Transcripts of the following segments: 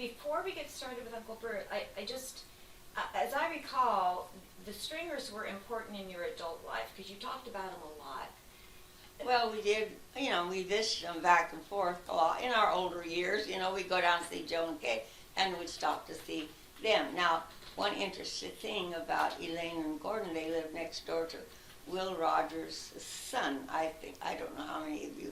before we get started with Uncle Bert, I just, as I recall, the Stringers were important in your adult life because you talked about them a lot. Well, we did, we visited them back and forth a lot in our older years. We'd go down and see Joe and Kay, and we'd stop to see them. Now, one interesting thing about Elaine and Gordon, they lived next door to Will Rogers' son. I don't know how many of you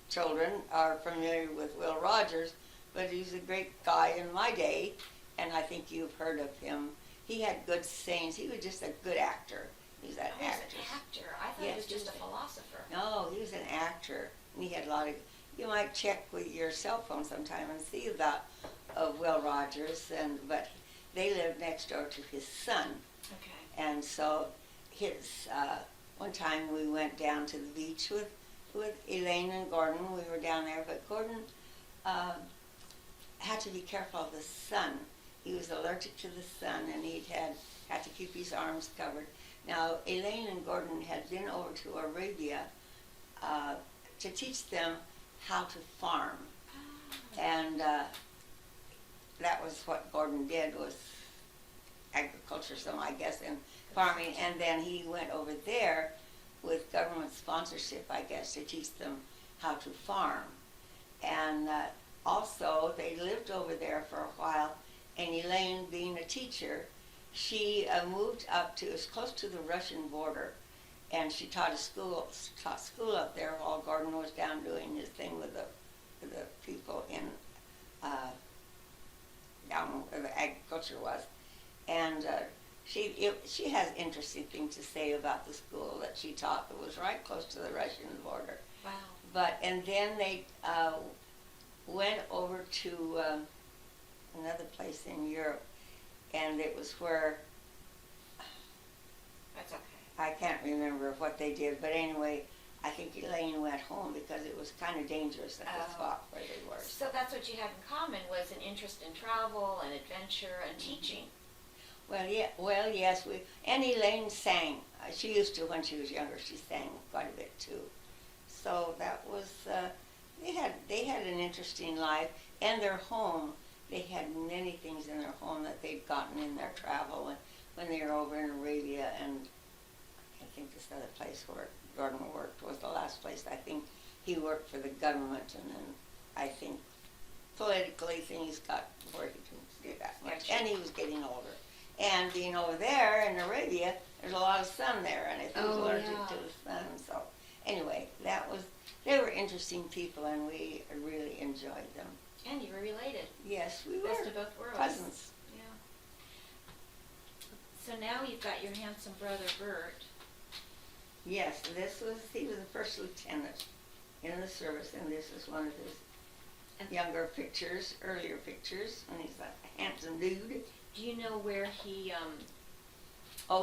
children are familiar with Will Rogers, but he's a great guy in my day, and I think you've heard of him. He had good sayings. He was just a good actor. He was an actor. An actor. I thought he was just a philosopher. No, he was an actor. And he had a lot of. You might check with your cell phone sometime and see about Will Rogers, but they lived next door to his son. Okay. And so one time we went down to the beach with Elaine and Gordon. We were down there, but Gordon had to be careful of the sun. He was allergic to the sun, and he had to keep his arms covered. Now, Elaine and Gordon had been over to Arabia to teach them how to farm. And that was what Gordon did, was agriculture, I guess, and farming. And then he went over there with government sponsorship, I guess, to teach them how to farm. And also, they lived over there for a while, and Elaine, being a teacher, she moved up to as close to the Russian border, and she taught school up there while Gordon was down doing his thing with the people in down where the agriculture was. And she has interesting things to say about the school that she taught. It was right close to the Russian border. Wow. And then they went over to another place in Europe, and it was where, that's okay. I can't remember what they did, but anyway, I think Elaine went home because it was kind of dangerous at the spot where they were. So that's what you had in common, was an interest in travel and adventure and teaching. Well, yes, and Elaine sang. She used to when she was younger. She sang quite a bit too. So that was, they had an interesting life, and their home. They had many things in their home that they'd gotten in their travel when they were over in Arabia, and I think this other place where Gordon worked was the last place. I think he worked for the government, and then I think politically things got where he couldn't do that much, and he was getting older. And being over there in Arabia, there's a lot of sun there, and I think he was allergic to the sun. So anyway, they were interesting people, and we really enjoyed them. And you were related. Yes, we were. Best of both worlds. Cousins. Yeah. So now you've got your handsome brother, Bert. Yes, he was the first lieutenant in the service, and this is one of his younger pictures, earlier pictures, when he's a handsome dude. Do you know where he,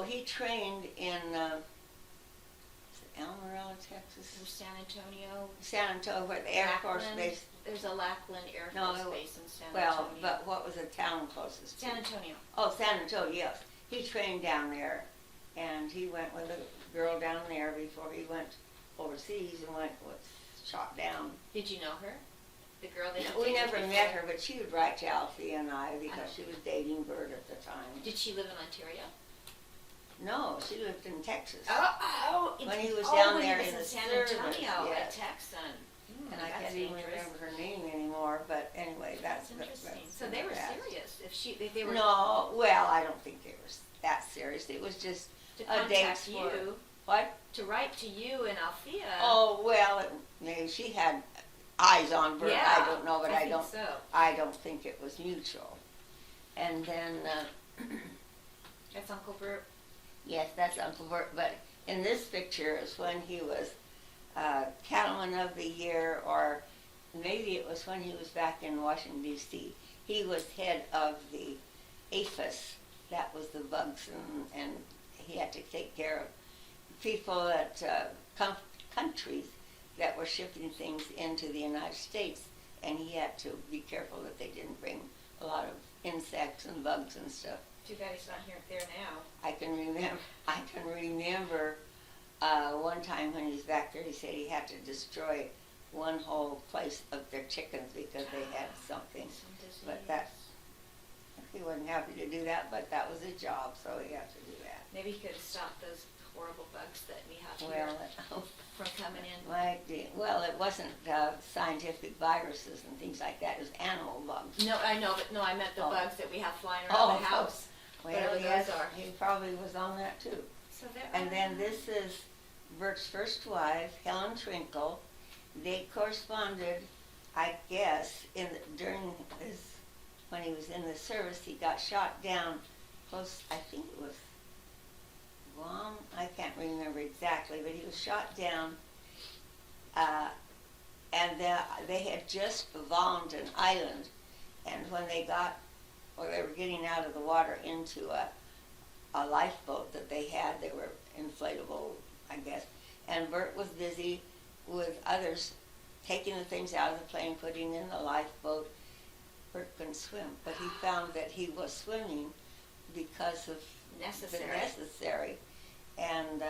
he trained in, Amarillo, Texas? San Antonio? San Antonio, where the Air Force Base. There's a Lackland Air Force Base in San Antonio. Well, but what was the town closest to? San Antonio. Oh, San Antonio, yes. He trained down there, and he went with a girl down there before he went overseas and was shot down. Did you know her? The girl that we never met her, but she would write to Alfie and I because she was dating Bert at the time. Did she live in Ontario? No, she lived in Texas. When he was down there in San Antonio, a Texan. And I can't even remember her name anymore, but anyway, that's interesting. So they were serious. If they were. No, well, I don't think they were that serious. It was just to a date for you. What? To write to you and Althea. Oh well, maybe she had eyes on Bert. Yeah, I don't know, but I don't. So. I don't think it was mutual. And then. That's Uncle Bert. Yes, that's Uncle Bert. But in this picture is when he was Cattleman of the Year, or maybe it was when he was back in Washington, D.C. He was head of the APHIS. That was the bugs, and he had to take care of people at countries that were shipping things into the United States, and he had to be careful that they didn't bring a lot of insects and bugs and stuff. Too bad he's not there now. I can remember one time when he was back there, he said he had to destroy one whole place of their chickens because they had something. Some disease. But that, he wasn't happy to do that, but that was his job, so he had to do that. Maybe he could have stopped those horrible bugs that we have Well, here from coming in. well, it wasn't scientific viruses and things like that. It was animal bugs. No, I know, but no, I meant the Oh. bugs that we have flying around the Oh, house. Well, Whatever yes, those are. he probably was on that too. So there. And then this is Bert's first wife, Helen Trinkle. They corresponded, I guess, during his, when he was in the service. He got shot down close, I think it was Guam, I can't remember exactly, but he was shot down, and they had just bombed an island, and when they were getting out of the water into a lifeboat that they had, they were inflatable, I guess, and Bert was busy with others taking the things out of the plane, putting in the lifeboat. Bert couldn't swim, but he found that he was swimming because of Necessary. the necessary. And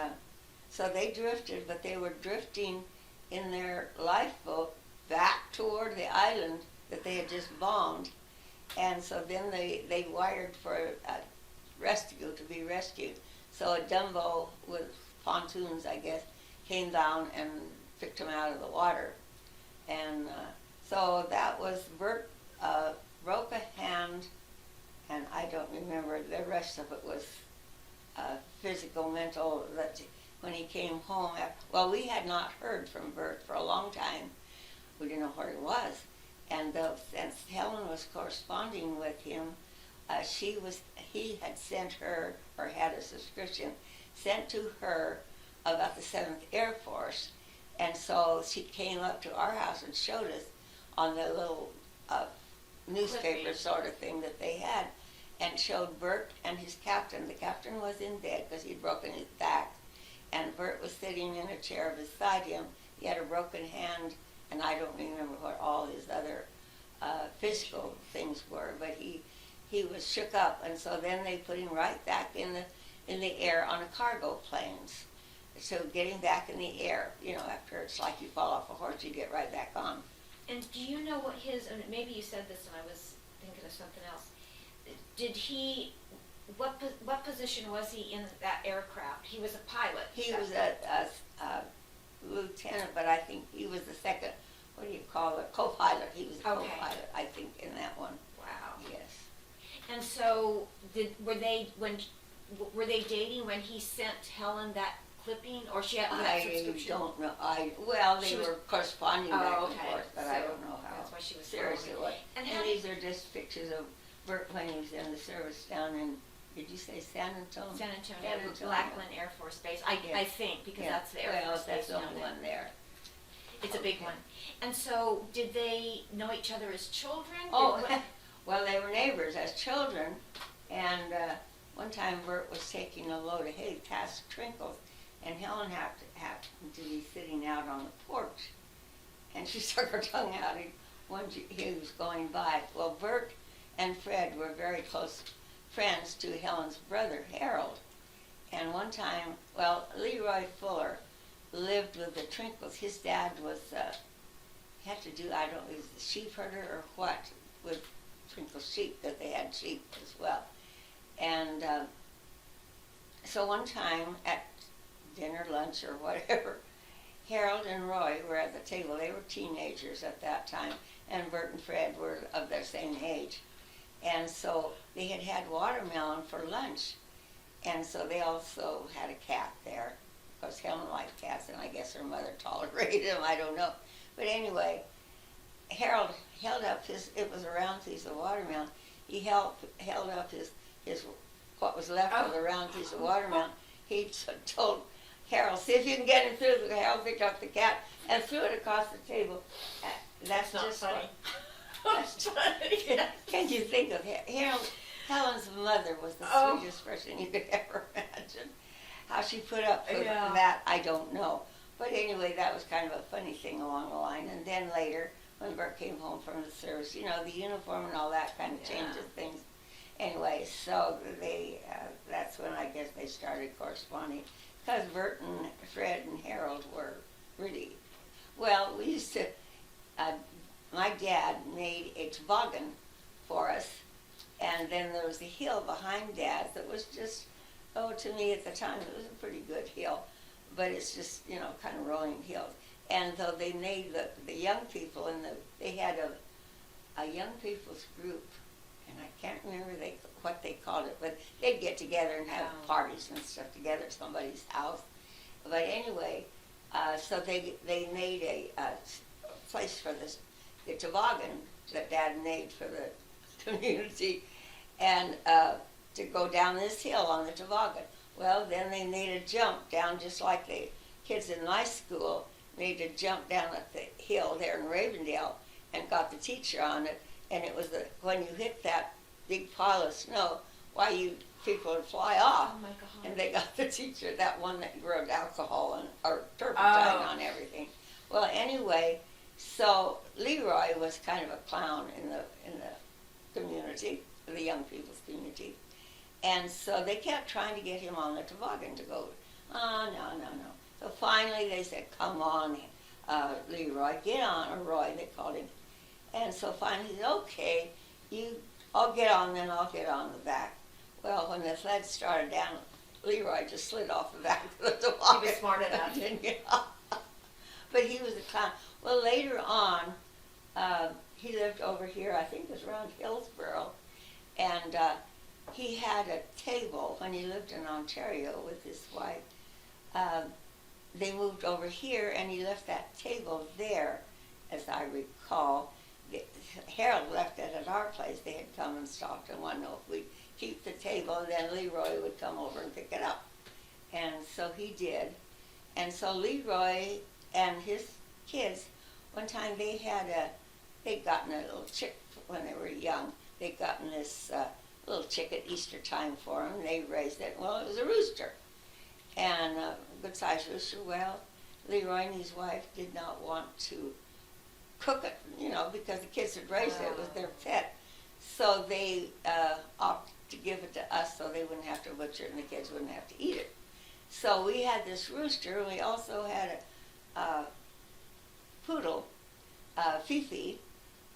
so they drifted, but they were drifting in their lifeboat back toward the island that they had just bombed. And so then they wired for a rescue, to be rescued. So a Dumbo with pontoons, I guess, came down and picked him out of the water. And so that was Bert broke a hand, and I don't remember, the rest of it was physical, mental, that when he came home. Well, we had not heard from Bert for a long time. We didn't know where he was. And since Helen was corresponding with him, he had sent her, or had a subscription sent to her about the 7th Air Force. And so she came up to our house and showed us on the little newspaper Clipping. sort of thing that they had, and showed Bert and his captain. The captain was in bed because he'd broken his back, and Bert was sitting in a chair beside him. He had a broken hand, and I don't remember what all his other physical things were, but he was shook up, and so then they put him right back in the air on a cargo planes. So getting back in the air, after it's like you fall off a horse, you get right back on. And do you know what and maybe you said this and I was thinking of something else. Did he, what position was he in that aircraft? He was a pilot. He was a lieutenant, but I think he was the second, what do you call it, co-pilot. He was a Okay. co-pilot, I think, in that one. Wow. Yes. And so were they dating when he sent Helen that clipping, or she had that I subscription? don't know. They She was- were corresponding Oh, back okay. and forth, but I So don't know how that's why she was serious following. it was. And And how these are just pictures of Bert when he was in the service down in, did you say San Antonio? San Antonio, San Antonio. Lackland Air Force Base. I Yes. think, because Yeah. that's the Air Well, Force Base that's the down only there. one there. It's a big Okay. one. And so, did they know each other as children? Oh, Did- well, they were neighbors as children, and one time Bert was taking a load of hay past Trinkle's, and Helen happened to be sitting out on the porch, and she stuck her tongue out when he was going by. Well, Bert and Fred were very close friends to Helen's brother, Harold, and one time, Leroy Fuller lived with the Trinkles. His dad was, had to do, I don't know, he was the sheep herder or what, with Trinkle's sheep, that they had sheep as well. And so one time at dinner, lunch, or whatever, Harold and Roy were at the table. They were teenagers at that time, and Bert and Fred were of their same age. And so they had had watermelon for lunch, and so they also had a cat there. Of course, Helen liked cats, and I guess her mother tolerated them, I don't know. But anyway, Harold held up it was a round piece of watermelon. He held up his what was left of the round piece of watermelon. He told Harold, see if you can get him through. Harold picked up the cat and threw it across the table. That's not just funny. That's funny. Can you think of Harold? Helen's mother was the Oh. sweetest person you could ever imagine. How she put up with Yeah. that, I don't know. But anyway, that was kind of a funny thing along the line. And then later, when Bert came home from the service, the uniform and all that kind of Yeah. changes things. Anyway, so that's when I guess they started corresponding. Because Bert and Fred and Harold were really, Well, we used to, my dad made a toboggan for us, and then there was a hill behind Dad that was just, to me at the time, it was a pretty good hill, but it's just, kind of rolling hills. And so they made the young people, and they had a young people's group, and I can't remember what they called it, but they'd get together and have parties and stuff together at somebody's house. But anyway, so they made a place for the toboggan that Dad made for the community, and to go down this hill on the toboggan. Well, then they made a jump down, just like the kids in my school made a jump down at the hill there in Ravendale, and got the teacher on it. And it was when you hit that big pile of snow, why you people would fly off. Oh my God. And they got the teacher, that one that rubbed alcohol or turpentine on everything. Well, anyway, so Leroy was kind of a clown in the community, the young people's community. And so they kept trying to get him on the toboggan to go. Oh, no. So finally they said, come on, Leroy, get on, or Roy, they called him. And so finally he said, okay, I'll get on, then I'll get on the back. Well, when the sled started down, Leroy just slid off the back of the toboggan. He was smart enough. Didn't get off. But he was a clown. Well, later on, he lived over here, I think it was around Hillsborough, and he had a table when he lived in Ontario with his wife. They moved over here, and he left that table there, as I recall. Harold left it at our place. They had come and stopped and wanted to know if we'd keep the table, and then Leroy would come over and pick it up. And so he did. And so Leroy and his kids, one time they'd gotten a little chick when they were young. They'd gotten this little chick at Easter time for him. They raised it. Well, it was a rooster. And a good-sized rooster. Well, Leroy and his wife did not want to cook it, because the kids had raised it. It was their pet. So they opted to give it to us so they wouldn't have to butcher it and the kids wouldn't have to eat it. So we had this rooster, and we also had a poodle, Fifi,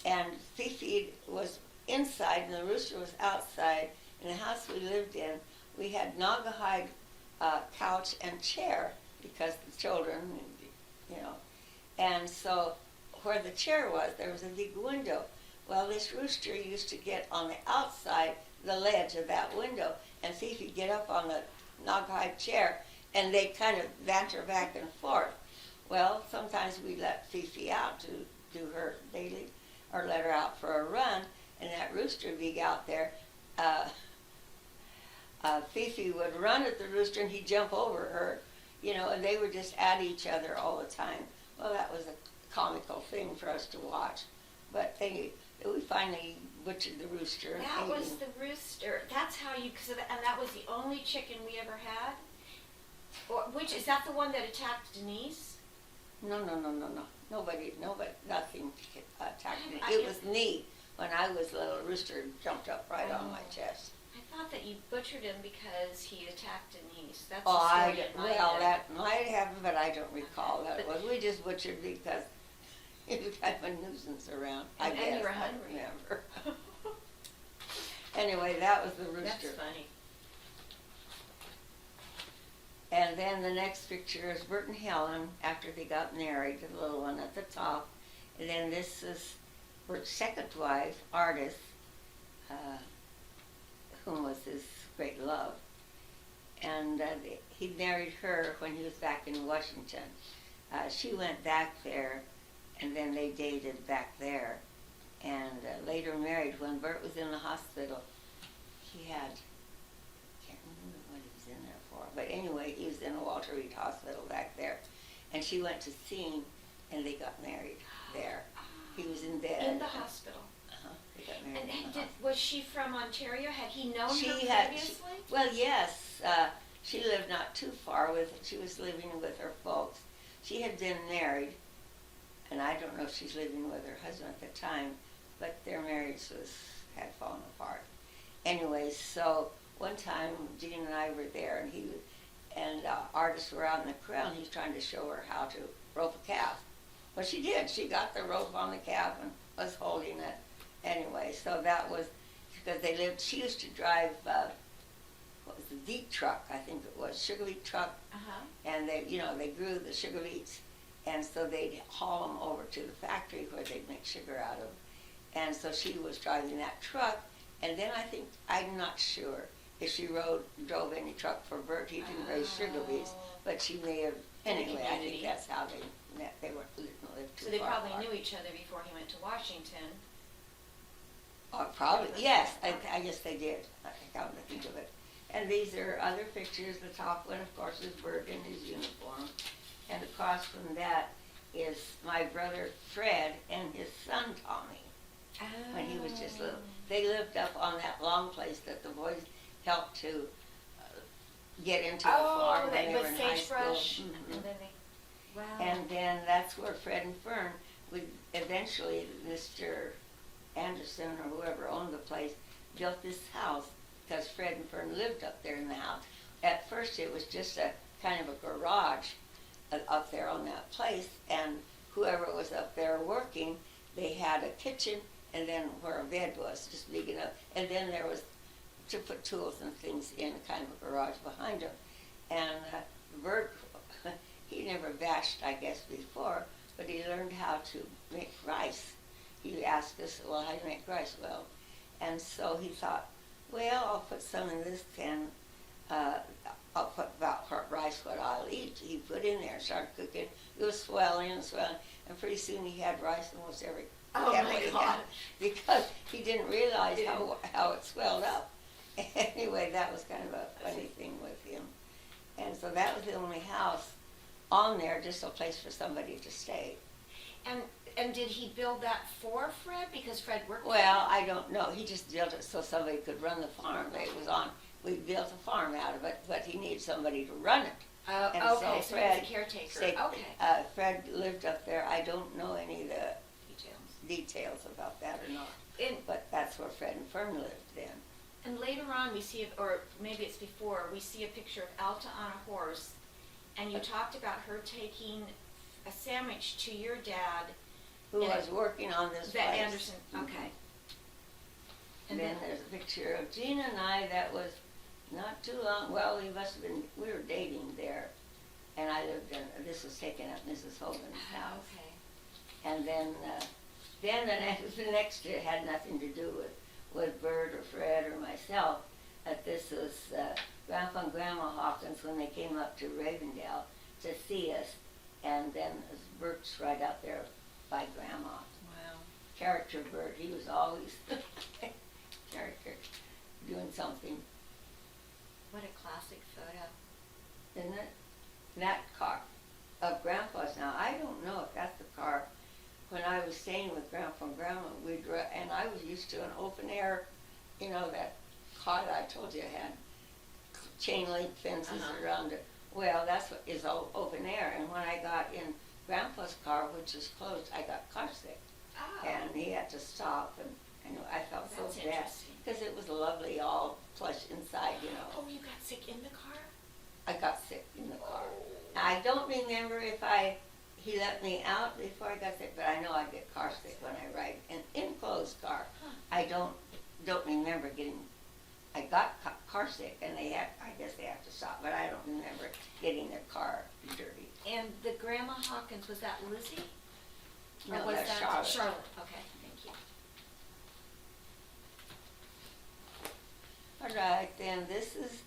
and Fifi was inside and the rooster was outside. In the house we lived in, we had Naugahyde couch and chair because the children, and so where the chair was, there was a big window. Well, this rooster used to get on the outside, the ledge of that window, and Fifi get up on the Naugahyde chair, and they kind of banter back and forth. Well, sometimes we let Fifi out to do her daily, or let her out for a run, and that rooster would be out there. Fifi would run at the rooster, and he'd jump over her, and they were just at each other all the time. Well, that was a comical thing for us to watch. But we finally butchered the rooster. That was the rooster. That's how and that was the only chicken we ever had? Which, is that the one that attacked Denise? No. Nobody, nothing attacked me. It was me. When I was little, rooster jumped up right on my chest. I thought that you butchered him because he attacked Denise. That's that might happen, but I don't recall that. We just butchered because it was kind of a nuisance around. I guess. And you were hungry. I remember. Anyway, that was the rooster. That's funny. And then the next picture is Bert and Helen after they got married, the little one at the top. And then this is Bert's second wife, Artis, whom was his great love. And he married her when he was back in Washington. She went back there, and then they dated back there. And later married. When Bert was in the hospital, he had, I can't remember what he was in there for, but anyway, he was in a Walter Reed hospital back there. And she went to see him, and they got married there. He was in bed. In the hospital. They got married And was she from Ontario? Had he known her previously? Well, yes. She lived not too far she was living with her folks. She had been married, and I don't know if she's living with her husband at the time, but their marriage had fallen apart. Anyway, so one time Gene and I were there, and artists were out in the corral, and he's trying to show her how to rope a calf. Well, she did. She got the rope on the cab and was holding it anyway. So that was because they lived. She used to drive what was the beet truck? I think it was sugar beet truck, and they grew the sugar beets, and so they'd haul them over to the factory where they'd make sugar out of. And so she was driving that truck, and then I think I'm not sure if she drove any truck for Bert. He didn't raise sugar beets, but she may have. Anyway, I think that's how they met. They weren't lived too So they far probably apart. knew each other before he went to Washington. Probably, yes. Okay. I guess they did. I come to think of it. And these are other pictures. The top one, of course, is Bert in his uniform. And across from that is my brother Fred and his son Tommy when he was just little. They lived up on that long place that the boys helped to get into the farm when they were in high school. Sagebrush. Mhm. And then they, wow. And then that's where Fred and Fern would eventually, Mr. Anderson or whoever owned the place, built this house because Fred and Fern lived up there in the house. At first it was just a kind of a garage up there on that place, and whoever was up there working, they had a kitchen and then where a bed was, just big enough, and then there was to put tools and things in kind of a garage behind them. And Bert, he never bashed, I guess, before, but he learned how to make rice. He asked us, well, how do you make rice? Well, and so he thought, well, I'll put some in this pan. I'll put about what rice what I'll eat. He put in there, started cooking. It was swelling and swelling, and pretty soon he had rice almost every kettle he had, because he didn't realize how it swelled up. Anyway, that was kind of a funny thing with him. And so that was the only house on there, just a place for somebody to stay. And did he build that for Fred? Because Fred worked for Well, him. I don't know. He just built it so somebody could run the farm that it was on. We built a farm out of it, but he needed somebody to run it. And Okay, so he was a Fred caretaker. stayed- Okay. Fred lived up there. I don't know any of the Details. details about that or not, And, but that's where Fred and Fern lived then. and later on we see, or maybe it's before, we see a picture of Alta on a horse, and you talked about her taking a sandwich to your dad. Who And was working on this That place. Anderson, okay. And then there's a picture of Gina and I that was not too long, well, we were dating there. And I lived in, this was taken at Mrs. Hogan's house. Okay. And then the next year had nothing to do with Bert or Fred or myself. This was Grandpa and Grandma Hawkins when they came up to Ravendale to see us. And then Bert's right out there by Grandma. Wow. Character Bert, he was always character doing something, What a classic photo. isn't it? That car of Grandpa's now, I don't know if that's the car. When I was staying with Grandpa and Grandma, and I was used to an open air, that car that I told you had chain link fences around it. Well, that's what is all open air. And when I got in Grandpa's car, which was closed, I got car sick. Oh. And he had to stop, and I felt so That's bad. interesting. Because it was lovely, all plush inside, Oh, you got sick in the car? I got sick in the car. Now, I don't remember if he let me out before I got sick, but I know I get car sick when I ride an enclosed car. Huh. I don't remember I got car sick, and I guess they have to stop, but I don't remember getting their car dirty. And the Grandma Hawkins, was that Lizzie? Or No, was that's that Charlotte. Charlotte, okay, thank you. All right, then this is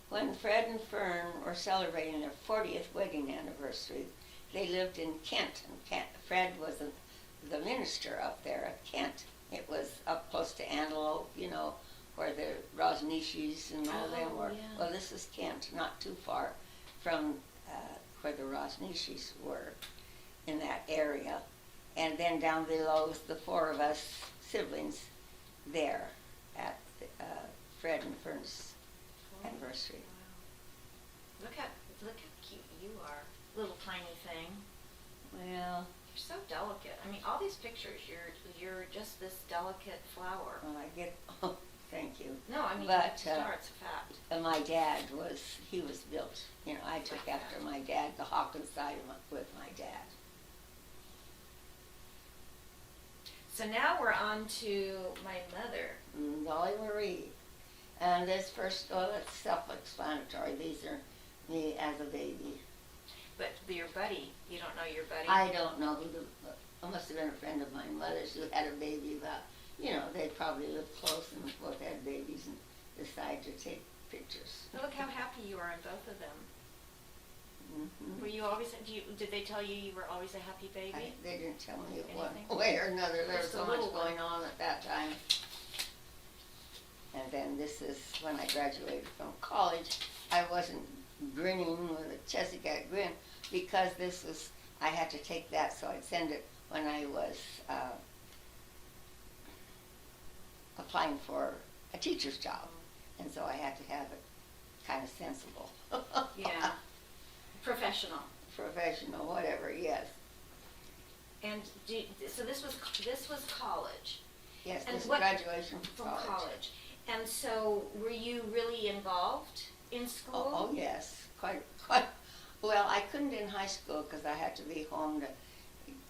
when Fred and Fern were celebrating their 40th wedding anniversary. They lived in Kent, and Fred was the minister up there at Kent. It was up close to Antelope, where the Rosnichis and all them were. Yeah. Well, this is Kent, not too far from where the Rosnichis were in that area. And then down below is the four of us siblings there at Fred and Fern's anniversary. Wow. Look how cute you are, little tiny thing. Well, You're so delicate. I mean, all these pictures, you're just this delicate flower. I get, oh, thank you. No, I mean, But, you are, it's a fact. My dad was built, I took Like after that. my dad, the Hawkins side with my dad. So now we're on to my mother. Dolly Marie. And this first, well, it's self-explanatory. These are me as a baby. But your buddy, you don't know your buddy? I don't know who it must have been a friend of my mother's who had a baby about, they probably lived close and both had babies and decided to take pictures. Well, look how happy you are in both of them. Mm-hmm. Were you always, did they tell you were always a happy baby? They didn't tell me Anything? one way or another. There was Just a so much little one. going on at that time. And then this is when I graduated from college. I wasn't grinning with a chessy cat grin because I had to take that, so I'd send it when I was applying for a teacher's job. And so I had to have it kind of sensible. Yeah. Professional. Professional, whatever, yes. And so this was college. Yes, And this is what- graduation From from college. And so were you really involved in school? Oh, yes, quite. Well, I couldn't in high school because I had to be home to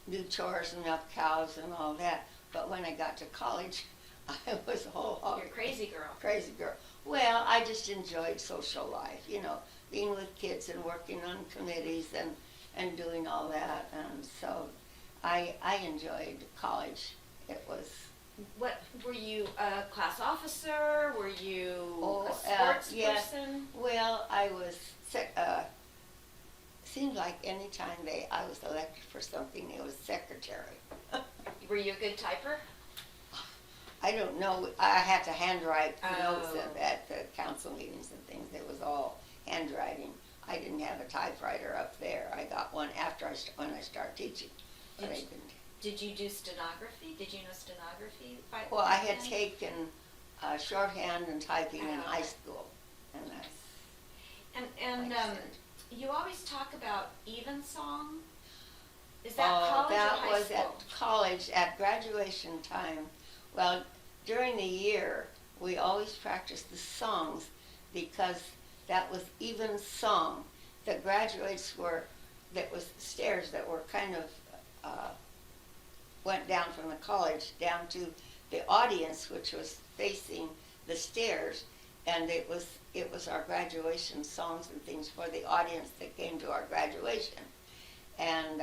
do chores and milk cows and all that. But when I got to college, I was a whole hog. You're a crazy girl. Crazy girl. Well, I just enjoyed social life, being with kids and working on committees and doing all that. And so I enjoyed college. It was... What, were you a class officer? Were you a sports yes. person? Well, I was, seemed like any time I was elected for something, it was secretary. Were you a good typer? I don't know, I had to handwrite notes Oh. at the council meetings and things. It was all handwriting. I didn't have a typewriter up there. I got one after when I started teaching, but I didn't. Did you do stenography? Did you know stenography? Well, I had taken shorthand and typing in Oh, high okay. school, and that's... And like I said. you always talk about evensong. Is that Oh, college that or high was school? at college, at graduation time. Well, during the year, we always practiced the songs because that was even song. The graduates that was stairs that were kind of, went down from the college down to the audience, which was facing the stairs, and it was our graduation songs and things for the audience that came to our graduation. And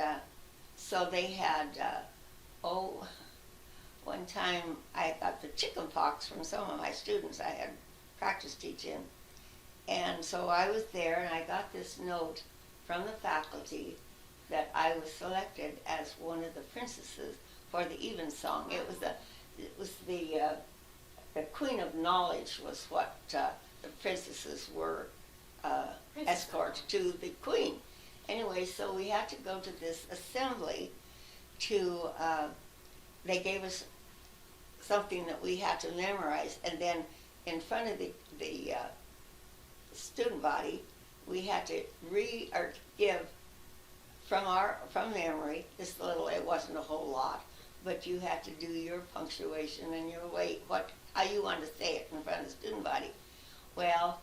so they had, one time I got the chicken pox from some of my students I had practice teaching. And so I was there and I got this note from the faculty that I was selected as one of the princesses for the evensong. It was the Queen of Knowledge was what the princesses were escorts to the Queen. Anyway, so we had to go to this assembly to, they gave us something that we had to memorize, and then in front of the student body, we had to give from memory, this little, it wasn't a whole lot, but you had to do your punctuation and your weight, how you wanted to say it in front of the student body. Well,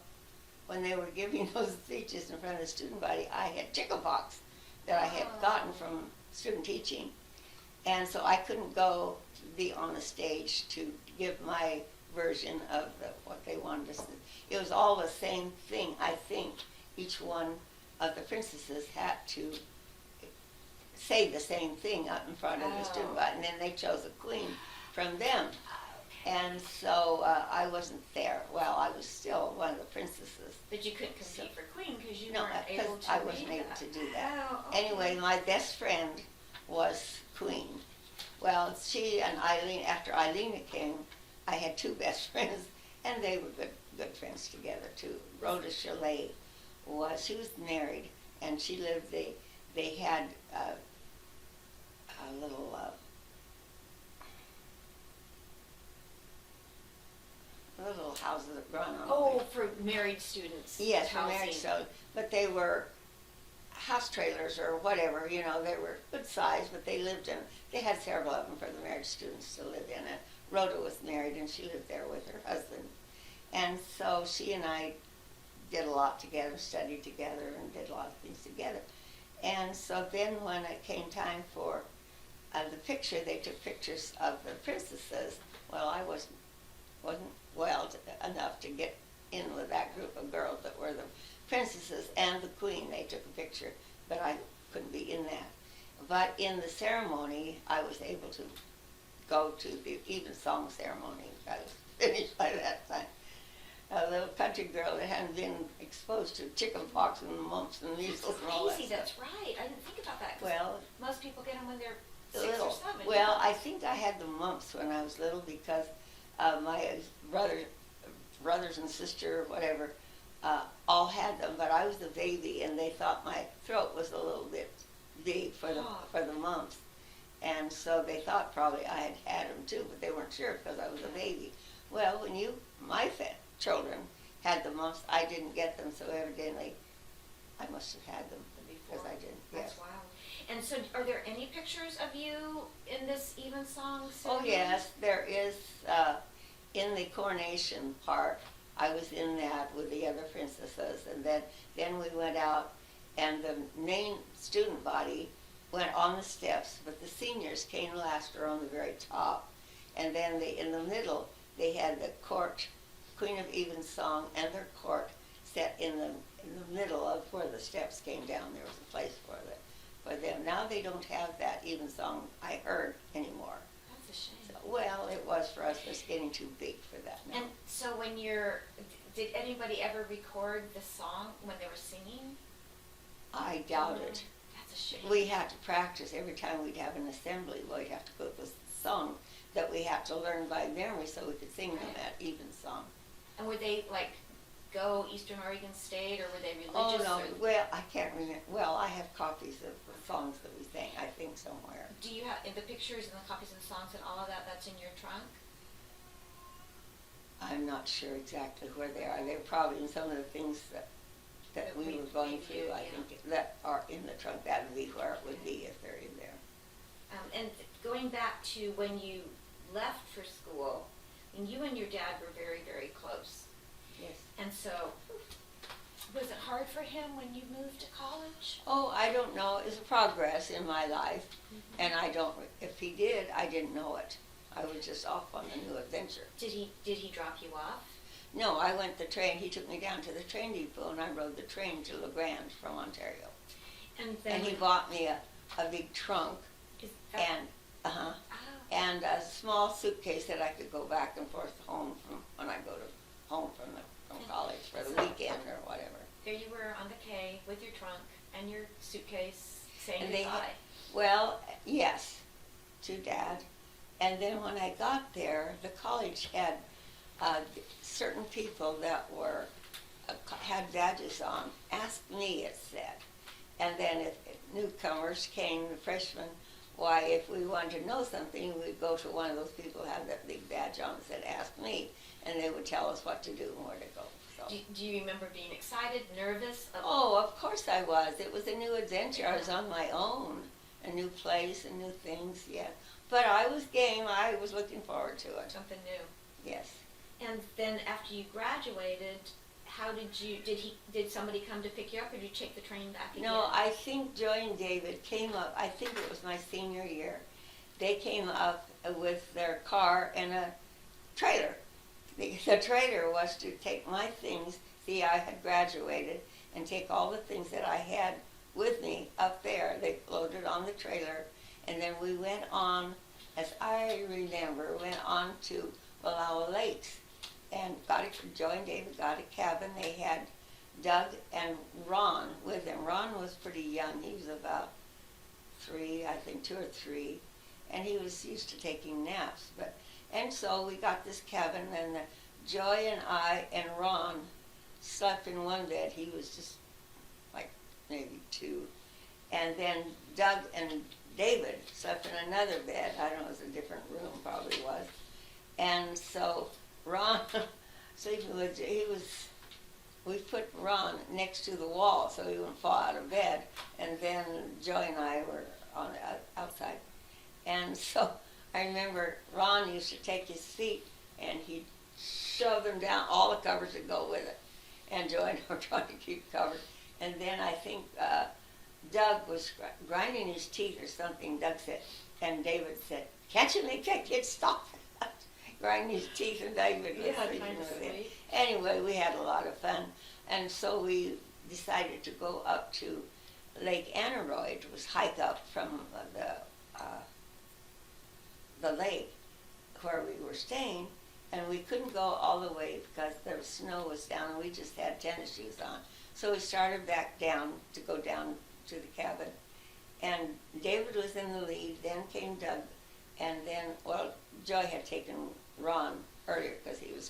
when they were giving those speeches in front of the student body, I had chickenpox that I had gotten from student teaching. And so I couldn't go be on the stage to give my version of what they wanted us to. It was all the same thing. I think each one of the princesses had to say the same thing out in front of the student body, and then they chose a queen from them. And so I wasn't there. Well, I was still one of the princesses. But you couldn't compete for queen because you No, weren't able because to I wasn't read able that. to do that. Oh, okay. Anyway, my best friend was queen. Well, she and Eileen, after Eilena came, I had two best friends, and they were good friends together too. Rhoda Chalet she was married, and she lived, they had a little, little houses that run on. Oh, for married students. Yes, for housing. married, so, but they were house trailers or whatever, they were good size, but they had several of them for the married students to live in it. Rhoda was married and she lived there with her husband. And so she and I did a lot together, studied together, and did a lot of things together. And so then when it came time for the picture, they took pictures of the princesses. Well, I wasn't well enough to get in with that group of girls that were the princesses and the queen. They took a picture, but I couldn't be in that. But in the ceremony, I was able to go to the evensong ceremony. I was finished by that time. A little country girl that hadn't been exposed to chicken pox and mumps and measles and all that Crazy, stuff. that's right. I didn't think about that. 'Cause Well, most people get them when they're 6 little. or 7. Well, I think I had the mumps when I was little because my brothers and sister, whatever, all had them, but I was the baby, and they thought my throat was a little bit big for the mumps, and so they thought probably I had them too, but they weren't sure because I was a baby. Well, when my children had the mumps, I didn't get them, so evidently I must have had them because I didn't. Yes. That's wild. And so, are there any pictures of you in this evensong Oh ceremony? yes, there is. In the coronation part, I was in that with the other princesses, and then we went out, and the main student body went on the steps, but the seniors came last or on the very top, and then in the middle they had the court, Queen of Evensong, and their court set in the middle of where the steps came down. There was a place for them. Now they don't have that Evensong, I heard, anymore. That's a shame. So, well, it was for us. It's getting too big for that now. And so did anybody ever record the song when they were singing? I doubt it. That's a shame. We had to practice every time we'd have an assembly. We'd have to go to the song that we have to learn by memory so we could sing them at Evensong. And were they like go Eastern Oregon State, or were they Oh, religious? no. Or Well, I can't remember. Well, I have copies of the songs that we sang, I think, somewhere. do you have the pictures and the copies and songs and all of that? That's in your trunk? I'm not sure exactly where they are. They're probably in some of the things that That we we were going reviewed, through. I yeah. think that are in the trunk. That would be where it would be if they're in there. And going back to when you left for school, and you and your dad were very, very close. Yes. And so, was it hard for him when you moved to college? Oh, I don't know. It's a progress in my life, and if he did, I didn't know it. I was just off on a new adventure. Did he drop you off? No, I went the train. He took me down to the train depot, and I rode the train to La Grande from Ontario. And then And he bought me a big trunk is that, and oh, and a small suitcase that I could go back and forth home from when I go home from college for the weekend or whatever. there you were on the K with your trunk and your suitcase saying And they goodbye. Well, yes, to Dad. And then when I got there, the college had certain people that were had badges on. Ask me, it said. And then if newcomers came, the freshmen, why, if we wanted to know something, we'd go to one of those people who had that big badge on that said, ask me, and they would tell us what to do and where to go. So. Do you remember being excited, nervous? Oh, of course I was. It was a new adventure. I was on my own, a new place and new things, yeah. But I was game. I was looking forward to it. Something new. Yes. And then after you graduated, how did somebody come to pick you up, or did you take the train back again? No, I think Joy and David came up, I think it was my senior year. They came up with their car and a trailer. The trailer was to take my things, see I had graduated, and take all the things that I had with me up there. They loaded on the trailer, and then we went on, as I remember, went on to Wallowa Lakes. And Joy and David got a cabin. They had Doug and Ron with them. Ron was pretty young. He was about 3, I think 2 or 3, and he was used to taking naps. And so we got this cabin, and Joy and I and Ron slept in one bed. He was just like maybe 2. And then Doug and David slept in another bed. I don't know, it was a different room, probably was. And so Ron, sleeping with, we put Ron next to the wall so he wouldn't fall out of bed, and then Joy and I were on the outside. And so I remember Ron used to take his feet and he'd shove them down, all the covers would go with it. And Joy and I were trying to keep covered. And then I think Doug was grinding his teeth or something. Doug said, and David said, "Can't you make that kid stop grinding his teeth?" And David was Yeah, thinking kind of of it. sweet. Anyway, we had a lot of fun, and so we decided to go up to Lake Aneroid. It was hike up from the lake where we were staying, and we couldn't go all the way because the snow was down, and we just had tennis shoes on. So we started back down to go down to the cabin, and David was in the lead. Then came Doug, and then Joy had taken Ron earlier because he was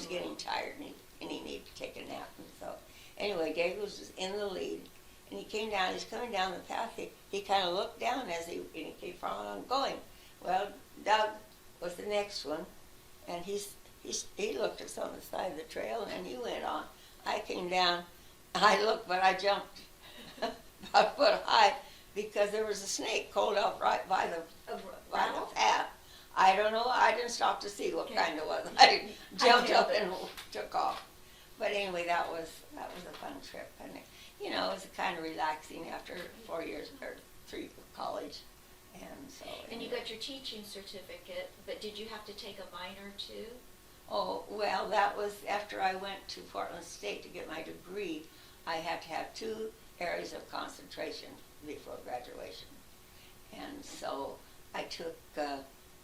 getting tired and he needed to take a nap. And so anyway, David was just in the lead, and he came down. He's coming down the path. He kind of looked down and he kept on going. Well, Doug was the next one, and he looked us on the side of the trail, and he went on. I came down. I looked, but I jumped about a foot high because there was a snake coiled up right by the path. I don't know. I didn't stop to see what kind it was. I jumped up and took off. But anyway, that was a fun trip, and it was kind of relaxing after 4 years or 3 of college, and so. And you got your teaching certificate, but did you have to take a minor too? Oh, well, that was after I went to Portland State to get my degree. I had to have 2 areas of concentration before graduation, and so I took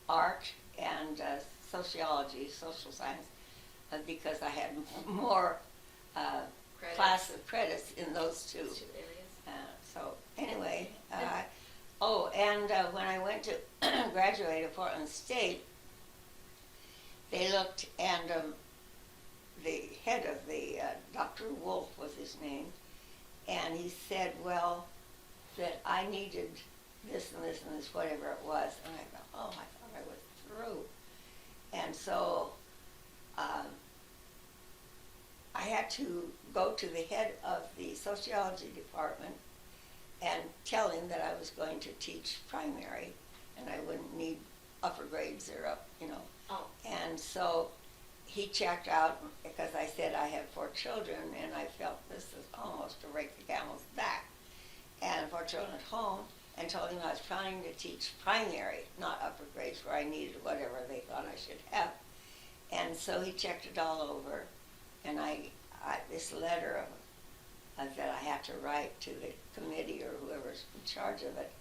art and sociology, social science, because I had more credits in those two. Those 2 areas. So anyway, when I went to graduate at Portland State, they looked, and the head of the, Dr. Wolf was his name, and he said, well, that I needed this and this and this, whatever it was. And I thought, I thought I was through. And so I had to go to the head of the sociology department and tell him that I was going to teach primary, and I wouldn't need upper grades or Oh. And so he checked out because I said I had 4 children, and I felt this is almost to break the camel's back. And 4 children at home, and told him I was trying to teach primary, not upper grades where I needed whatever they thought I should have. And so he checked it all over, and this letter that I had to write to the committee or whoever's in charge of it,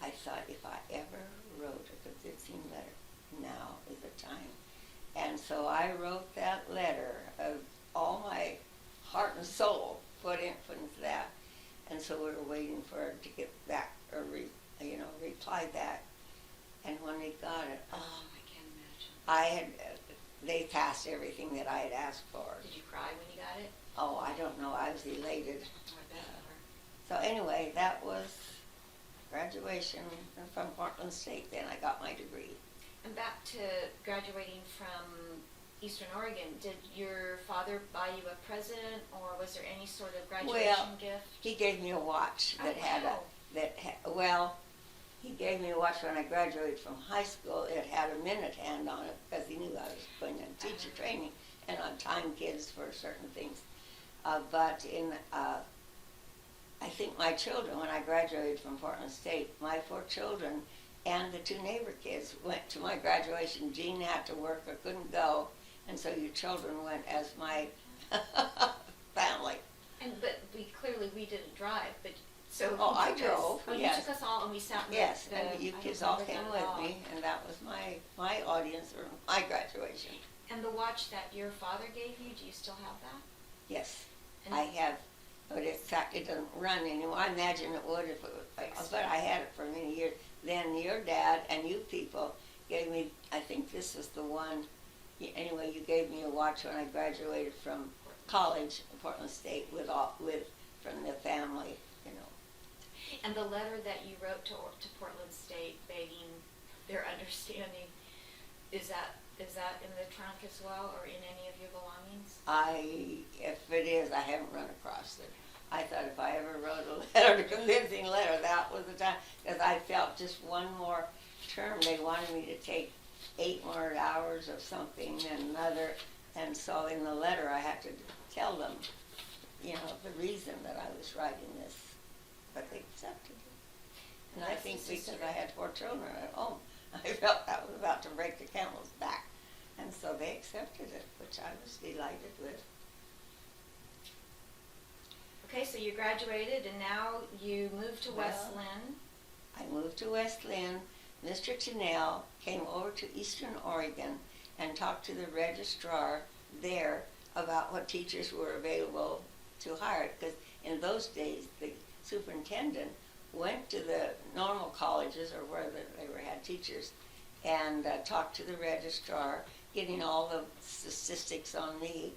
I thought if I ever wrote a convincing letter, now is the time. And so I wrote that letter of all my heart and soul put into that. And so we were waiting for her to get back or reply back. And when they got it, I can't imagine. They passed everything that I had asked for. Did you cry when you got it? Oh, I don't know. I was elated. I bet you were. So anyway, that was graduation from Portland State. Then I got my degree. And back to graduating from Eastern Oregon, did your father buy you a present, or was there any sort of graduation gift? He gave me a watch that wow. He gave me a watch when I graduated from high school. It had a minute hand on it because he knew I was going to teacher training and on time kids for certain things. But I think my children, when I graduated from Portland State, my 4 children and the 2 neighbor kids went to my graduation. Jean had to work or couldn't go, and so your children went as my family. But we didn't drive, but so I drove. Oh, yes. You took us all, and we sat. Yes, and you kids all came with me, and that was my audience for my graduation. And the watch that your father gave you, do you still have that? Yes, And I have, but it doesn't run anymore. I imagine it would if it was, but I had it for many years. Then your dad and you people gave me, I think this was the one, anyway, you gave me a watch when I graduated from college in Portland State from the family, And the letter that you wrote to Portland State begging their understanding, is that in the trunk as well, or in any of your belongings? If it is, I haven't run across it. I thought if I ever wrote a letter, a convincing letter, that was the time, because I felt just one more term. They wanted me to take 8 more hours of something and another, and so in the letter I had to tell them, the reason that I was writing this but they accepted it. And And I that's think the because sister. I had 4 children at home, I felt that was about to break the camel's back. And so they accepted it, which I was delighted with. Okay, so you graduated and now you moved to West Well, Lynn. I moved to West Lynn. Mr. Chanel came over to Eastern Oregon and talked to the registrar there about what teachers were available to hire. Because in those days, the superintendent went to the normal colleges or where they had teachers and talked to the registrar, getting all the statistics on me,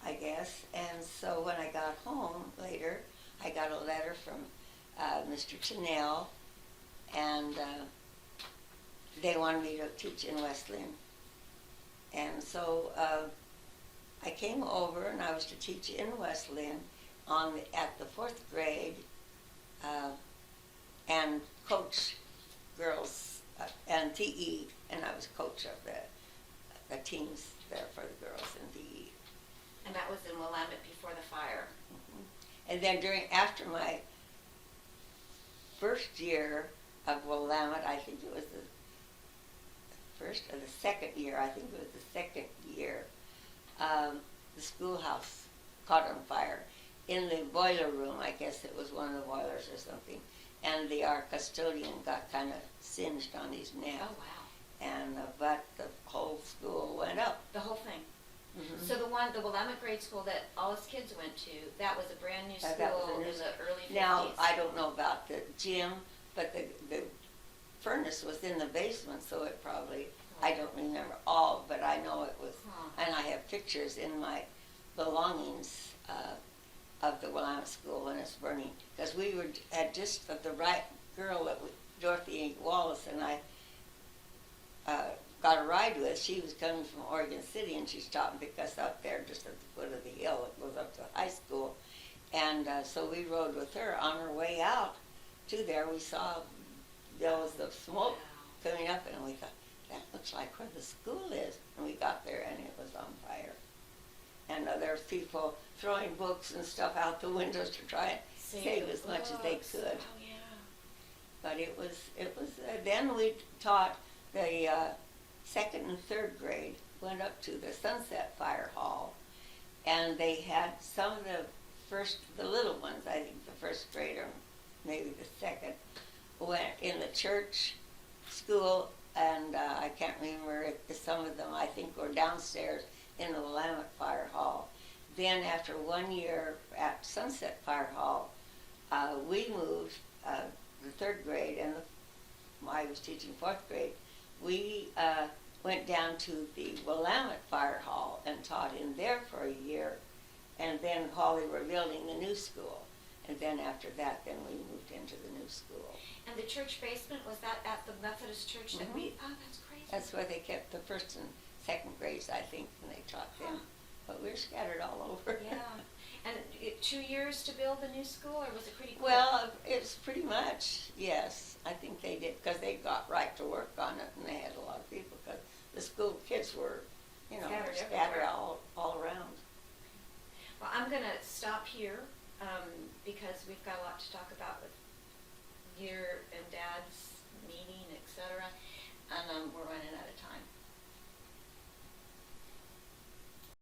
I guess. And so when I got home later, I got a letter from Mr. Chanel, and they wanted me to teach in West Lynn. And so I came over, and I was to teach in West Lynn at the 4th grade and coach girls and PE, and I was coach of the teams there for the girls in PE. And that was in Willamette before the fire. And then after my first year of Willamette, I think it was the first or the second year, I think it was the second year, the schoolhouse caught on fire in the boiler room. I guess it was one of the boilers or something. And our custodian got kind of singed on his neck. Oh, wow. And but the whole school went up. The whole thing. Mm-hmm. So the Willamette grade school that all his kids went to, that was a brand new school That was a new in the early 50s. Now, I don't know about the gym, but the furnace was in the basement, so it probably, I don't remember all, but I know it was, and I have pictures in my belongings of the Willamette School when it's burning, because we had just the right girl that Dorothy Wallace and I got a ride with. She was coming from Oregon City, and she stopped and picked us up there just at the foot of the hill. It goes up to high school. And so we rode with her. On our way out to there, we saw there was the smoke coming up, and we thought, that looks like where the school is. And we got there, and it was on fire. And there's people throwing books and stuff out the windows to try and save as much as they could. Oh, yeah. But it was then we taught the 2nd and 3rd grade, went up to the Sunset Fire Hall, and they had some of the little ones, I think the 1st grade or maybe the 2nd, went in the church school, and I can't remember if some of them, I think, were downstairs in the Willamette Fire Hall. Then after 1 year at Sunset Fire Hall, we moved the 3rd grade, and I was teaching 4th grade. We went down to the Willamette Fire Hall and taught in there for a year, and then while they were building the new school. And then after that, then we moved into the new school. And the church basement, was that at the Methodist church that we, oh, that's crazy. That's where they kept the 1st and 2nd grades, I think, when they taught them. But we were scattered all over. Yeah. And 2 years to build the new school, or was it pretty quick? Well, it's pretty much, yes. I think they did, because they got right to work on it, and they had a lot of people, because the school kids were, scattered all around. Well, I'm going to stop here because we've got a lot to talk about with your and Dad's meeting, etc. And we're running out of time.